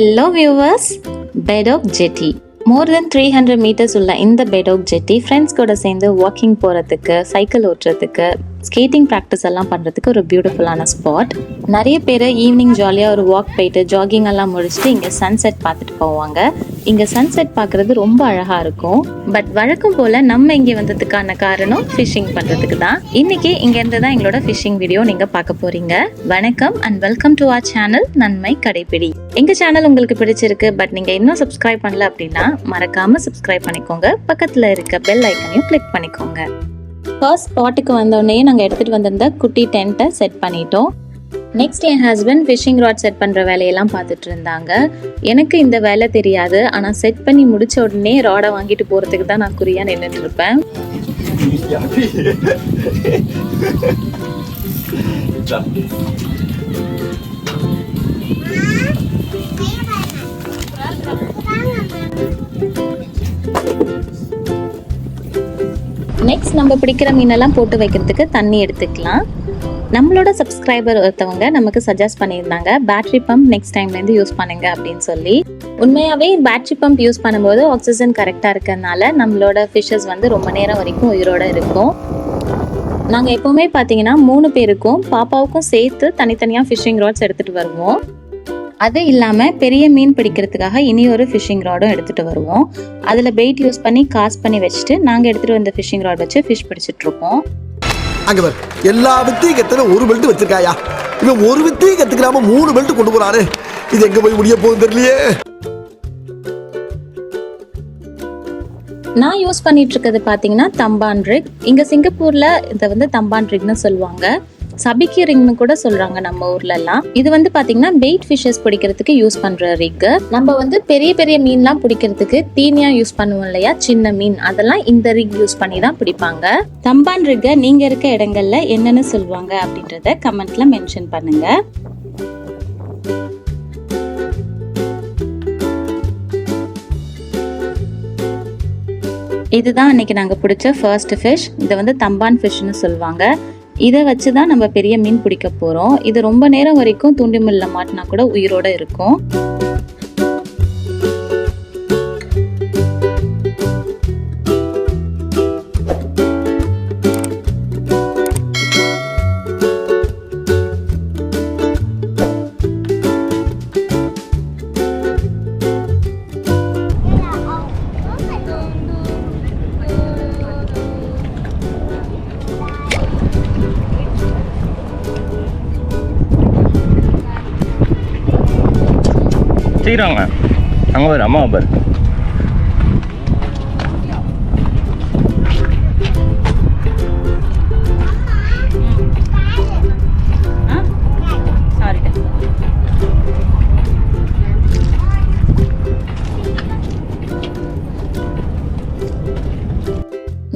Hello viewers, Bedok Jetty. More than 300 meters உள்ள இந்த Bedok Jetty friends கூட சேர்ந்து வாக்கிங் போகிறதுக்கு, சைக்கிள் ஓட்டுறதுக்கு, ஸ்கேட்டிங் ப்ராக்டிஸ் எல்லாம் பண்ணுறதுக்கு ஒரு பியூட்டிஃபுல்லான ஸ்பாட். நிறைய பேர் ஈவினிங் ஜாலியாக ஒரு வாக் போயிட்டு ஜாகிங் எல்லாம் முடிச்சுட்டு இங்கே சன்செட் பார்த்துட்டு போவாங்க. இங்கே சன்செட் பார்க்குறது ரொம்ப அழகாக இருக்கும். பட் வழக்கம் போல் நம்ம இங்கே வந்ததுக்கான காரணம் ஃபிஷ்ஷிங் பண்ணுறதுக்கு தான். இன்றைக்கி இங்கேருந்து தான் எங்களோட ஃபிஷ்ஷிங் வீடியோ நீங்கள் பார்க்க போகிறீங்க. வணக்கம் and welcome to our channel நன்மை கடைப்பிடி. எங்கள் சேனல் உங்களுக்கு பிடிச்சிருக்கு, பட் நீங்கள் இன்னும் சப்ஸ்கிரைப் பண்ணல அப்படின்னா மறக்காமல் சப்ஸ்கிரைப் பண்ணிக்கோங்க. பக்கத்தில் இருக்க பெல் ஐக்கனையும் கிளிக் பண்ணிக்கோங்க. ஃபர்ஸ்ட் ஸ்பாட்டுக்கு வந்தோடனே நாங்கள் எடுத்துகிட்டு வந்திருந்த குட்டி டென்ட்டை செட் பண்ணிட்டோம். நெக்ஸ்ட் என் ஹஸ்பண்ட் ஃபிஷிங் ராட் செட் பண்ணுற வேலையெல்லாம் பார்த்துட்டு இருந்தாங்க. எனக்கு இந்த வேலை தெரியாது, ஆனால் செட் பண்ணி முடித்த உடனே ராடை வாங்கிட்டு போகிறதுக்கு தான் நான் குறியாக நின்றுட்டு இருப்பேன். நெக்ஸ்ட் நம்ம பிடிக்கிற மீனெல்லாம் போட்டு வைக்கிறதுக்கு தண்ணி எடுத்துக்கலாம். நம்மளோட சப்ஸ்கிரைபர் ஒருத்தவங்க நமக்கு சஜஸ்ட் பண்ணியிருந்தாங்க பேட்டரி பம்ப் நெக்ஸ்ட் டைம்லேருந்து யூஸ் பண்ணுங்க அப்படின்னு சொல்லி. உண்மையாகவே பேட்டரி பம்ப் யூஸ் பண்ணும்போது ஆக்சிஜன் கரெக்டாக இருக்கிறதுனால நம்மளோட ஃபிஷ்ஷஸ் வந்து ரொம்ப நேரம் வரைக்கும் உயிரோடு இருக்கும். நாங்கள் எப்போவுமே பார்த்தீங்கன்னா 3 பேருக்கும் பாப்பாவுக்கும் சேர்த்து தனித்தனியாக ஃபிஷ்ஷிங் ராட்ஸ் எடுத்துகிட்டு வருவோம். அது இல்லாமல் பெரிய மீன் பிடிக்கிறதுக்காக இனி ஒரு ஃபிஷ்ஷிங் ராடும் எடுத்துகிட்டு வருவோம். அதில் பெயிட் யூஸ் பண்ணி காஸ்ட் பண்ணி வச்சுட்டு நாங்கள் எடுத்துகிட்டு வந்த ஃபிஷ்ஷிங் ராட் வச்சு ஃபிஷ் பிடிச்சிட்ருக்கோம். அங்கே பார், எல்லா வித்தையும் கற்றுன ஒரு பெல்ட் வச்சிருக்காயா. இவன் ஒரு வித்தையும் கற்றுக்கிறாம 3 பெல்ட் கொண்டு போகிறாரு. இது எங்கே போய் முடிய போகுது தெரியலையே. நான் யூஸ் பண்ணிட்டு இருக்கிறது பார்த்தீங்கன்னா தம்பான் ரிக். இங்கே சிங்கப்பூரில் இதை வந்து தம்பான் ரிக்னு சொல்லுவாங்க. சபிக்கி ரிங்னு கூட சொல்றாங்க நம்ம ஊர்ல எல்லாம். இது வந்து பாத்தீங்கன்னா பெயிட் ஃபிஷஸ் பிடிக்கிறதுக்கு யூஸ் பண்ற ரிக். நம்ம வந்து பெரிய பெரிய மீன்லாம் பிடிக்கிறதுக்கு தீனியா யூஸ் பண்ணுவோம் இல்லையா, சின்ன மீன், அதெல்லாம் இந்த ரிக் யூஸ் பண்ணி தான் பிடிப்பாங்க. தம்பான் ரிக்கை நீங்க இருக்க இடங்கள்ல என்னன்னு சொல்லுவாங்க அப்படின்றத கமெண்ட்ல மென்ஷன் பண்ணுங்க. இதுதான் அன்னைக்கு நாங்க பிடிச்ச ஃபர்ஸ்ட் ஃபிஷ். இதை வந்து தம்பான் ஃபிஷ்னு சொல்லுவாங்க. இதை வச்சு தான் நம்ம பெரிய மீன் பிடிக்க போகிறோம். இது ரொம்ப நேரம் வரைக்கும் தூண்டி முள்ளில் மாட்டினா கூட உயிரோடு இருக்கும். செய்கிறாங்க அங்கே பாரு, அம்மா பாரு.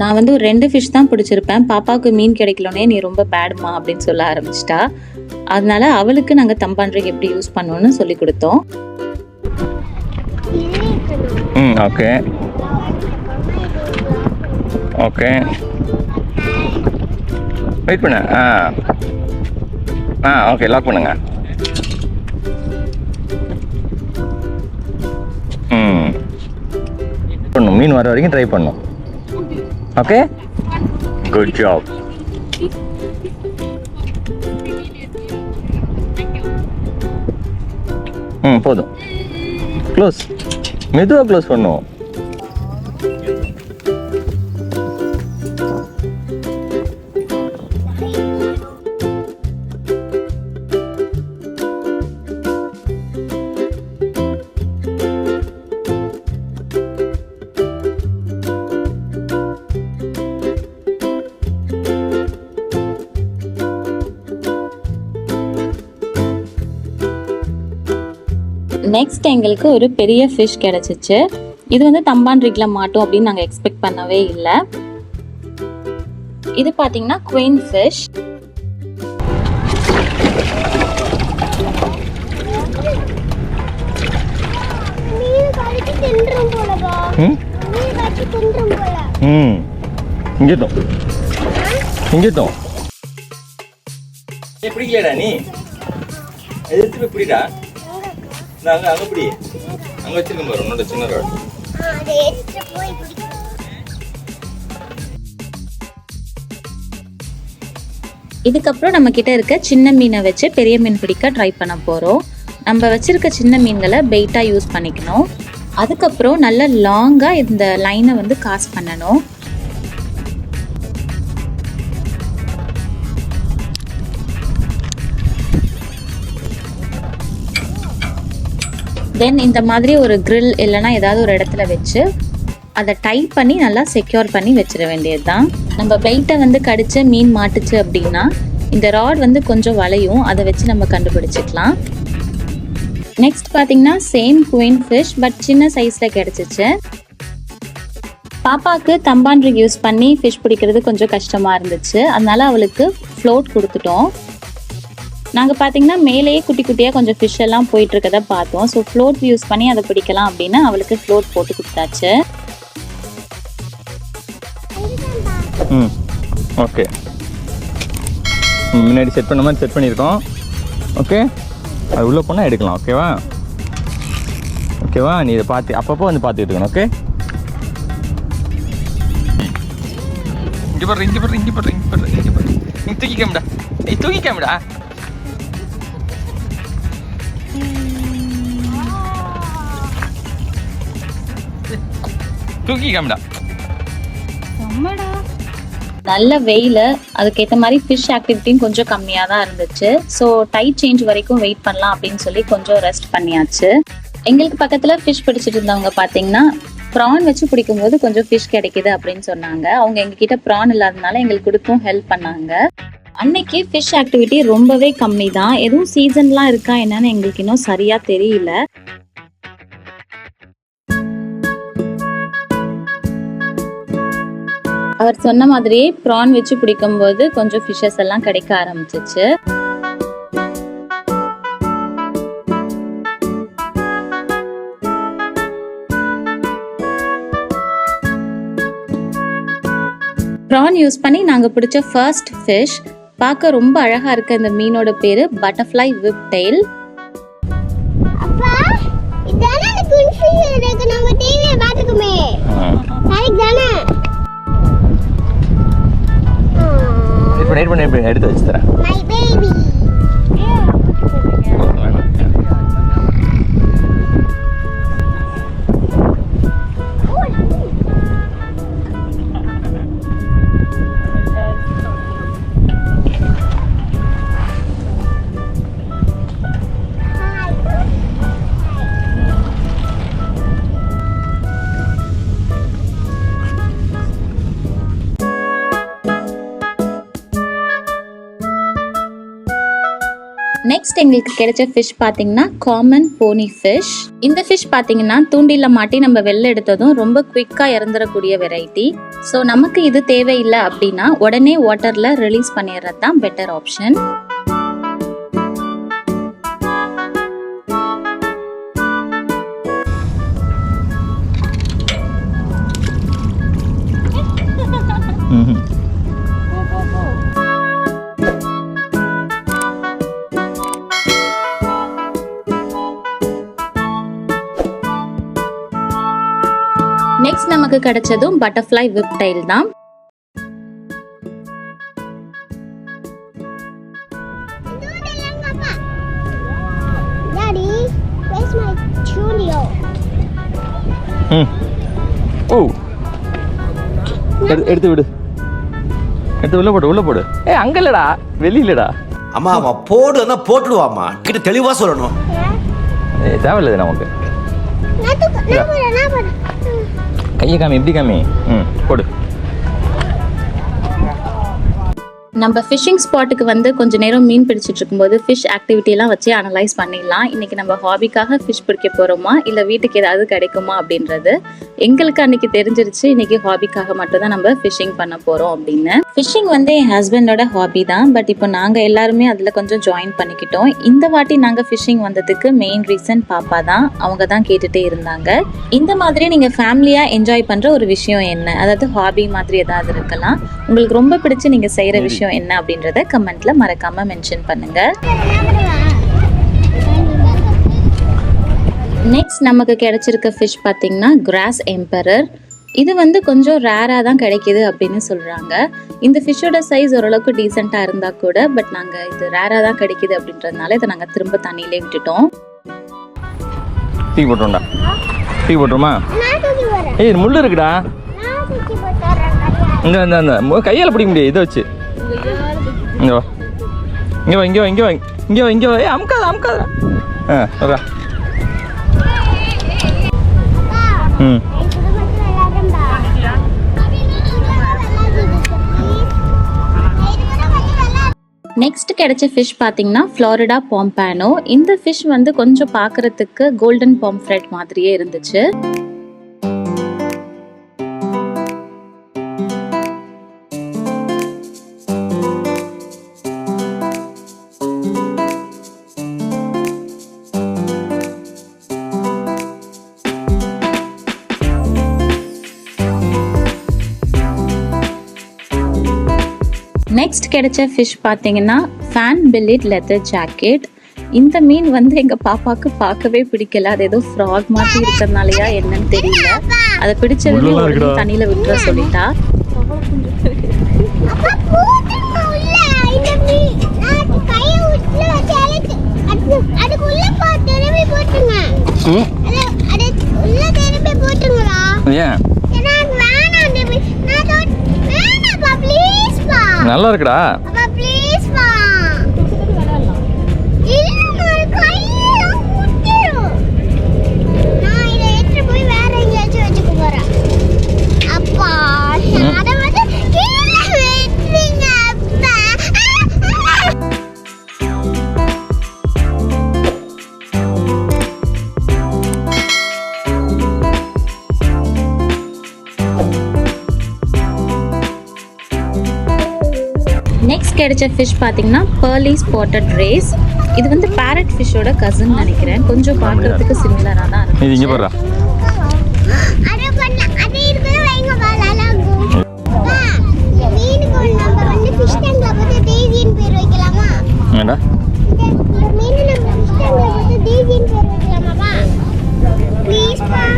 நான் வந்து ஒரு 2 ஃபிஷ் தான் பிடிச்சிருப்பேன். பாப்பாவுக்கு மீன் கிடைக்கலனே நீ ரொம்ப பேடுமா அப்படின்னு சொல்ல ஆரம்பிச்சிட்டா. அதனால அவளுக்கு நாங்கள் தம்பான் ரிக் எப்படி யூஸ் பண்ணோன்னு சொல்லி கொடுத்தோம். ஓகே ஓகே வெயிட் பண்ண. ஓகே லாக் பண்ணுங்க. பண்ணும் மீன் வர வரைக்கும் ட்ரை பண்ணும். Okay, good job. போதும். க்ளோஸ், மெதுவாக க்ளோஸ் பண்ணுவோம். நெக்ஸ்ட் எங்களுக்கு ஒரு பெரிய ஃபிஷ் கிடைச்சிச்சு. இது வந்து தம்பான் ரிக்ல மாட்டோம் அப்படின்னு நாங்கள் எக்ஸ்பெக்ட் பண்ணவே இல்லை. இது பார்த்தீங்கன்னா குவீன் ஃபிஷ். பிடிக்கலடா நீ, எதிர்த்து போய் பிடிடா. அங்கே பிடி, அங்கே வச்சிருக்கேன் பாரு உன்னோட சின்ன ராட். இதுக்கப்புறம் நம்ம கிட்ட இருக்க சின்ன மீனை வச்சு பெரிய மீன் பிடிக்க ட்ரை பண்ண போகிறோம். நம்ம வச்சிருக்க சின்ன மீன்களை பெயிட்டாக யூஸ் பண்ணிக்கணும். அதுக்கப்புறம் நல்ல லாங்காக இந்த லைனை வந்து காஸ்ட் பண்ணணும். தென் இந்த மாதிரி ஒரு grill இல்லைன்னா ஏதாவது ஒரு இடத்துல வச்சு அதை டைட் பண்ணி நல்லா செக்யூர் பண்ணி வச்சிட வேண்டியது தான். நம்ம பெயிட்டை வந்து கடிச்சு மீன் மாட்டுச்சு அப்படின்னா இந்த ராட் வந்து கொஞ்சம் வளையும், அதை வச்சு நம்ம கண்டுபிடிச்சிக்கலாம். நெக்ஸ்ட் பார்த்தீங்கன்னா சேம் குயின் ஃபிஷ் பட் சின்ன சைஸில் கிடச்சிச்சு. பாப்பாவுக்கு தம்பான் ரிக் யூஸ் பண்ணி ஃபிஷ் பிடிக்கிறது கொஞ்சம் கஷ்டமாக இருந்துச்சு, அதனால அவளுக்கு ஃப்ளோட் கொடுத்துட்டோம். நாங்கள் பார்த்தீங்கன்னா மேலேயே குட்டி குட்டியாக கொஞ்சம் ஃபிஷ் எல்லாம் போயிட்டு இருக்கதை பார்த்தோம். ஸோ ஃப்ளோட் யூஸ் பண்ணி அதை பிடிக்கலாம் அப்படின்னு அவளுக்கு ஃப்ளோட் போட்டு கொடுத்தாச்சு. ஓகே, முன்னாடி செட் பண்ண மாதிரி செட் பண்ணியிருக்கோம். ஓகே, அது உள்ளே போனால் எடுக்கலாம். ஓகேவா? ஓகேவா? நீ இதை பார்த்து அப்பப்போ வந்து பார்த்துட்டு இருக்கணும். ஓகே, இங்கே பாரு, இங்கே பாரு, இங்கே பாரு, இங்கே பாரு, இங்கே பாரு. நீ தூக்கிக்காமடா, நீ தூக்கிக்காமடா. தூக்கிக்காமடா. நல்ல வெயில், அதுக்கேற்ற மாதிரி ஃபிஷ் ஆக்டிவிட்டியும் கொஞ்சம் கம்மியாக தான் இருந்துச்சு. ஸோ டைட் சேஞ்ச் வரைக்கும் வெயிட் பண்ணலாம் அப்படின்னு சொல்லி கொஞ்சம் ரெஸ்ட் பண்ணியாச்சு. எங்களுக்கு பக்கத்தில் ஃபிஷ் பிடிச்சிட்டு இருந்தவங்க பார்த்தீங்கன்னா ப்ரான் வச்சு பிடிக்கும்போது கொஞ்சம் ஃபிஷ் கிடைக்குது அப்படின்னு சொன்னாங்க. அவங்க எங்ககிட்ட ப்ரான் இல்லாதனால எங்களுக்கு கொடுத்தும் ஹெல்ப் பண்ணாங்க. அன்னைக்கு ஃபிஷ் ஆக்டிவிட்டி ரொம்பவே கம்மி தான். எதுவும் சீசன்லாம் இருக்கா என்னன்னு எங்களுக்கு இன்னும் சரியாக தெரியல. அவர் சொன்ன மாதிரியே ப்ரான் வச்சு பிடிக்கும்போது கொஞ்சம் ஃபிஷ்ஷஸ் எல்லாம் கிடைக்க ஆரம்பிச்சிச்சு. ப்ரான் யூஸ் பண்ணி நாங்கள் பிடிச்ச ஃபர்ஸ்ட் ஃபிஷ். பார்க்க ரொம்ப அழகா இருக்க இந்த மீனோட பேரு பட்டர்ஃப்ளை விப் டெயில். எடுத்து வச்சு தரேன். நெக்ஸ்ட் எங்களுக்கு கிடைச்ச ஃபிஷ் பார்த்தீங்கன்னா காமன் போனி ஃபிஷ். இந்த ஃபிஷ் பார்த்தீங்கன்னா தூண்டில மாட்டி நம்ம வெளில எடுத்ததும் ரொம்ப குவிக்காக இறந்துடக்கூடிய வெரைட்டி. ஸோ நமக்கு இது தேவையில்லை அப்படின்னா உடனே வாட்டரில் ரிலீஸ் பண்ணிடுறது தான் பெட்டர் ஆப்ஷன். நெக்ஸ்ட் நமக்கு கிடைச்சதும் பட்டர்ஃப்ளை விப் டெயில் தான். எடுத்து விடு, எடுத்து உள்ள போடு, உள்ள போடு. அங்க இல்லடா, வெளியிலடா. அம்மா அம்மா போடுன்னா போட்டுடுவாம்மா, கிட்ட தெளிவா சொல்லணும். தேவையில்லை நமக்கு. கையை காமி, எப்படி காமி. போடு. நம்ம ஃபிஷிங் ஸ்பாட்டுக்கு வந்து கொஞ்ச நேரம் மீன் பிடிச்சிட்டு இருக்கும்போது ஃபிஷ் ஆக்டிவிட்டிலாம் வச்சு அனலைஸ் பண்ணிடலாம். இன்னைக்கு நம்ம ஹாபிக்காக ஃபிஷ் பிடிக்க போகிறோமா இல்லை வீட்டுக்கு ஏதாவது கிடைக்குமா அப்படின்றது. எங்களுக்கு அன்னைக்கு தெரிஞ்சிருச்சு இன்னைக்கு ஹாபிக்காக மட்டும் தான் நம்ம ஃபிஷிங் பண்ண போகிறோம் அப்படின்னு. ஃபிஷிங் வந்து என் ஹஸ்பண்டோட ஹாபி தான், பட் இப்போ நாங்கள் எல்லாருமே அதில் கொஞ்சம் ஜாயின் பண்ணிக்கிட்டோம். இந்த வாட்டி நாங்கள் ஃபிஷிங் வந்ததுக்கு மெயின் ரீசன் பாப்பா தான். அவங்க தான் கேட்டுகிட்டே இருந்தாங்க. இந்த மாதிரி நீங்கள் ஃபேமிலியாக என்ஜாய் பண்ணுற ஒரு விஷயம் என்ன, அதாவது ஹாபி மாதிரி ஏதாவது இருக்கலாம், உங்களுக்கு ரொம்ப பிடிச்சி நீங்கள் செய்கிற விஷயம் என்ன அப்படின்றத கமெண்ட்ல மறக்காம மென்ஷன் பண்ணுங்க. நெக்ஸ்ட் நமக்கு கிடைச்சிருக்க ஃபிஷ் பார்த்தீங்கன்னா கிராஸ் எம்பரர். இது வந்து கொஞ்சம் ரேராக தான் கிடைக்கிது அப்படின்னு சொல்கிறாங்க. இந்த ஃபிஷ்ஷோட சைஸ் ஓரளவுக்கு டீசெண்டாக இருந்தால் கூட பட் நாங்கள் இது ரேராக தான் கிடைக்கிது அப்படின்றதுனால இதை நாங்கள் திரும்ப தண்ணியிலே விட்டுட்டோம். தூக்கி போட்டோம்டா. தூக்கி போட்டுருமா? ஏய் முள்ளு இருக்குடா. இந்த இந்த இந்த கையால் பிடிக்க முடியாது இதை வச்சு. இங்கே வா இங்கே வா இங்கே வா இங்கே வா இங்கே வா இங்கே வா. ஏ அமுக்காத அமுக்காத. வரா. ம் நெக்ஸ்ட் கிடைச்ச ஃபிஷ் பார்த்தீங்கன்னா ஃப்ளாரிடா பாம்பானோ. இந்த ஃபிஷ் வந்து கொஞ்சம் பார்க்குறதுக்கு கோல்டன் பாம்ஃப்ரெட் மாதிரியே இருந்துச்சு. நெக்ஸ்ட் கிடைச்ச ஃபிஷ் பார்த்தீங்கன்னா ஃபேன் பில்லிட் லெதர் ஜாக்கெட். இந்த மீன் வந்து எங்கள் பாப்பாவுக்கு பார்க்கவே பிடிக்கல. அது ஏதோ ஃப்ராக் மாதிரி இருக்கிறதுனாலயா என்னன்னு தெரியல. அதை பிடிச்சதுமே உடனே தண்ணியில் விட்டுற சொல்லிட்டா. நல்லா இருக்குடா. நெக்ஸ்ட் கிடைச்ச ஃபிஷ் பார்த்தீங்கன்னா pearly spotted race. இது வந்து பேரட் ஃபிஷ்ஷோட கசின் நினைக்கிறேன். கொஞ்சம் பார்க்கறதுக்கு சிமிலராக தான் இருக்கு. இது இங்கே போடுறா. ஏண்டா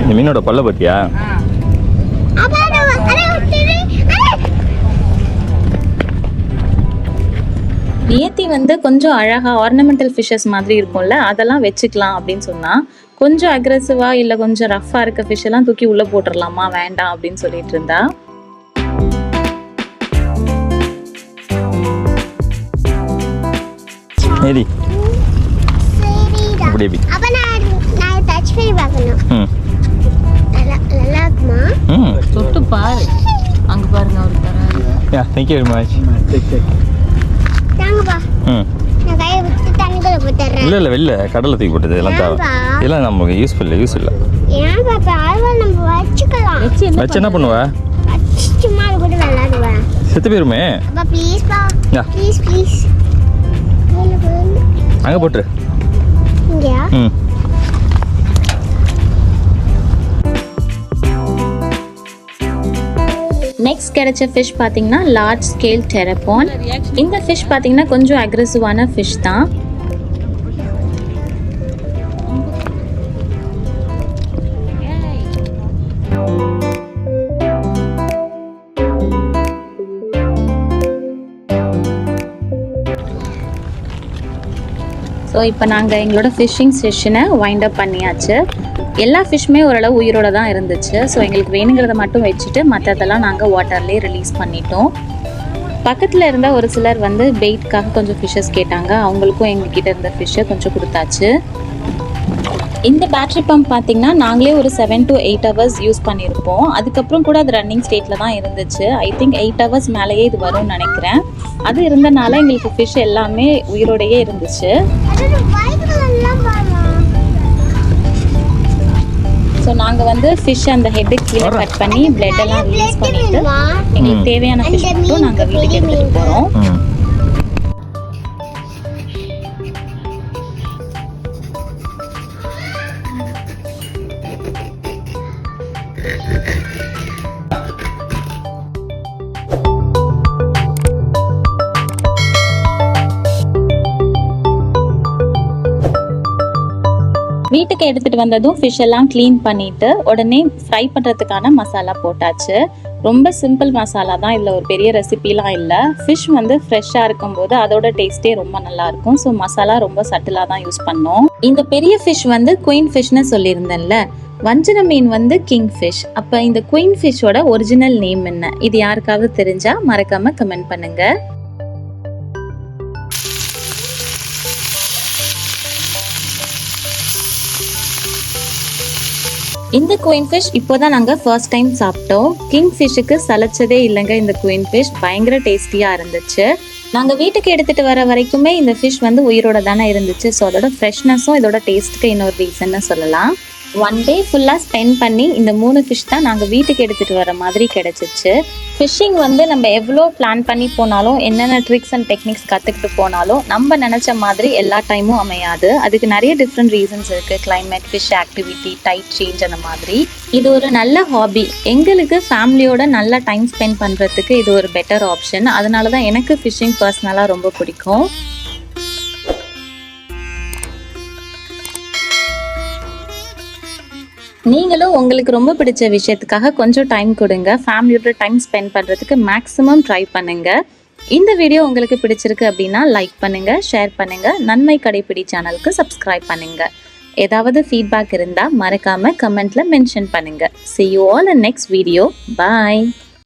இந்த மீனோட பல்ல பத்தியா? நியத்தி வந்து கொஞ்சம் அழகாக ஆர்னமெண்டல் ஃபிஷ்ஷஸ் மாதிரி இருக்கும்ல, அதெல்லாம் வச்சுக்கலாம் அப்படின்னு சொன்னால் கொஞ்சம் அக்ரெசிவாக இல்லை கொஞ்சம் ரஃப்பாக இருக்க ஃபிஷ்ஷெல்லாம் தூக்கி உள்ளே போட்டுடலாமா வேண்டாம் அப்படின்னு சொல்லிட்டு இருந்தா. ஏடி அப்படியே பி அப்ப நான் டச் பண்ணி பார்க்கணும். நல்லா இருக்குமா? தொட்டு பாரு. அங்கே பாருங்க அவரு தராரு. யா thank you very much. தாங்கப்பா. நான் கையை விட்டு தண்ணிக்குள்ள போட்டுறேன். இல்ல வெளில கடல்ல தூக்கி போட்டது இதெல்லாம் தேவை. இதெல்லாம் நமக்கு யூஸ் இல்ல. ஏன் பாப்பா ஆல்வல் நம்ம வச்சுக்கலாம். வச்சு என்ன பண்ணுவ? சும்மா அது கூட விளையாடுவேன். செத்து போயிருமே. அப்பா ப்ளீஸ் பா. ப்ளீஸ் அங்க போட்டு. இங்கயா? நெக்ஸ்ட் கிடைச்ச ஃபிஷ் பார்த்தீங்கன்னா லார்ஜ் ஸ்கேல் டெரபான். இந்த ஃபிஷ் பார்த்தீங்கன்னா கொஞ்சம் அக்ரெசிவான ஃபிஷ் தான். ஸோ இப்போ நாங்கள் எங்களோட ஃபிஷ்ஷிங் செஷனை வைண்ட் அப் பண்ணியாச்சு. எல்லா ஃபிஷ்ஷுமே ஓரளவு உயிரோட தான் இருந்துச்சு. ஸோ எங்களுக்கு வேணுங்கிறத மட்டும் வச்சுட்டு மற்றதெல்லாம் நாங்கள் வாட்டர்லேயே ரிலீஸ் பண்ணிட்டோம். பக்கத்தில் இருந்த ஒரு சிலர் வந்து பெயிட்காக கொஞ்சம் ஃபிஷ்ஷஸ் கேட்டாங்க. அவங்களுக்கும் எங்ககிட்ட இருந்த ஃபிஷ்ஷை கொஞ்சம் கொடுத்தாச்சு. இந்த பேட்ரி பம்ப் பார்த்திங்கன்னா நாங்களே ஒரு 7 to 8 hours யூஸ் பண்ணியிருப்போம். அதுக்கப்புறம் கூட அது ரன்னிங் ஸ்டேட்டில் தான் இருந்துச்சு. ஐ திங்க் 8 hours மேலேயே இது வரும்னு நினைக்கிறேன். அது இருந்தனால எங்களுக்கு ஃபிஷ் எல்லாமே உயிரோடையே இருந்துச்சு. ஸோ நாங்கள் வந்து ஃபிஷ் அந்த ஹெட்டு கீழே கட் பண்ணி பிளட் எல்லாம் ரிலீஸ் பண்ணிட்டு எங்களுக்கு தேவையான ஃபிஷ் மட்டும் நாங்கள் வீட்டுக்கு எடுத்துகிட்டு போகிறோம். வீட்டுக்கு எடுத்துட்டு வந்ததும் ஃபிஷ் எல்லாம் க்ளீன் பண்ணிட்டு உடனே ஃப்ரை பண்றதுக்கான மசாலா போட்டாச்சு. ரொம்ப சிம்பிள் மசாலா தான், இதில் ஒரு பெரிய ரெசிபிலாம் இல்லை. ஃபிஷ் வந்து ஃப்ரெஷ்ஷாக இருக்கும்போது அதோட டேஸ்ட்டே ரொம்ப நல்லா இருக்கும். ஸோ மசாலா ரொம்ப சட்டிலாக தான் யூஸ் பண்ணோம். இந்த பெரிய ஃபிஷ் வந்து குயின் ஃபிஷ்னு சொல்லியிருந்தேன்ல, வஞ்சன மீன் வந்து கிங் ஃபிஷ். அப்போ இந்த குயின் ஃபிஷ்ஷோட ஒரிஜினல் நேம் என்ன? இது யாருக்காவது தெரிஞ்சா மறக்காம கமெண்ட் பண்ணுங்க. இந்த குயின் ஃபிஷ் இப்போதான் நாங்கள் ஃபர்ஸ்ட் டைம் சாப்பிட்டோம். கிங் ஃபிஷ்ஷுக்கு சளைச்சதே இல்லைங்க. இந்த குயின் ஃபிஷ் பயங்கர டேஸ்டியாக இருந்துச்சு. நாங்கள் வீட்டுக்கு எடுத்துகிட்டு வர வரைக்குமே இந்த ஃபிஷ் வந்து உயிரோட தானே இருந்துச்சு. ஸோ அதோட ஃப்ரெஷ்னஸும் இதோட டேஸ்ட்டுக்கு இன்னொரு ரீசன்னு சொல்லலாம். ஒன் டே ஃபுல்லாக ஸ்பெண்ட் பண்ணி இந்த 3 ஃபிஷ் தான் நாங்கள் வீட்டுக்கு எடுத்துகிட்டு வர மாதிரி கிடச்சிச்சு. ஃபிஷ்ஷிங் வந்து நம்ம எவ்வளோ பிளான் பண்ணி போனாலும், என்னென்ன ட்ரிக்ஸ் அண்ட் டெக்னிக்ஸ் கற்றுக்கிட்டு போனாலும் நம்ம நினச்ச மாதிரி எல்லா டைமும் அமையாது. அதுக்கு நிறைய டிஃப்ரெண்ட் ரீசன்ஸ் இருக்குது. Climate, fish activity, tide change, அந்த மாதிரி. இது ஒரு நல்ல ஹாபி. எங்களுக்கு ஃபேமிலியோட நல்லா டைம் ஸ்பெண்ட் பண்ணுறதுக்கு இது ஒரு பெட்டர் ஆப்ஷன். அதனால தான் எனக்கு ஃபிஷ்ஷிங் பர்சனலாக ரொம்ப பிடிக்கும். நீங்களும் உங்களுக்கு ரொம்ப பிடிச்ச விஷயத்துக்காக கொஞ்சம் டைம் கொடுங்க. ஃபேமிலியோட டைம் ஸ்பெண்ட் பண்ணுறதுக்கு மேக்ஸிமம் ட்ரை பண்ணுங்க. இந்த வீடியோ உங்களுக்கு பிடிச்சிருக்கு அப்படின்னா லைக் பண்ணுங்க, ஷேர் பண்ணுங்க, நன்மை கடைப்பிடி சேனலுக்கு சப்ஸ்கிரைப் பண்ணுங்க. ஏதாவது ஃபீட்பேக் இருந்தால் மறக்காம கமெண்ட்ல மென்ஷன் பண்ணுங்க. See you all in next video. Bye.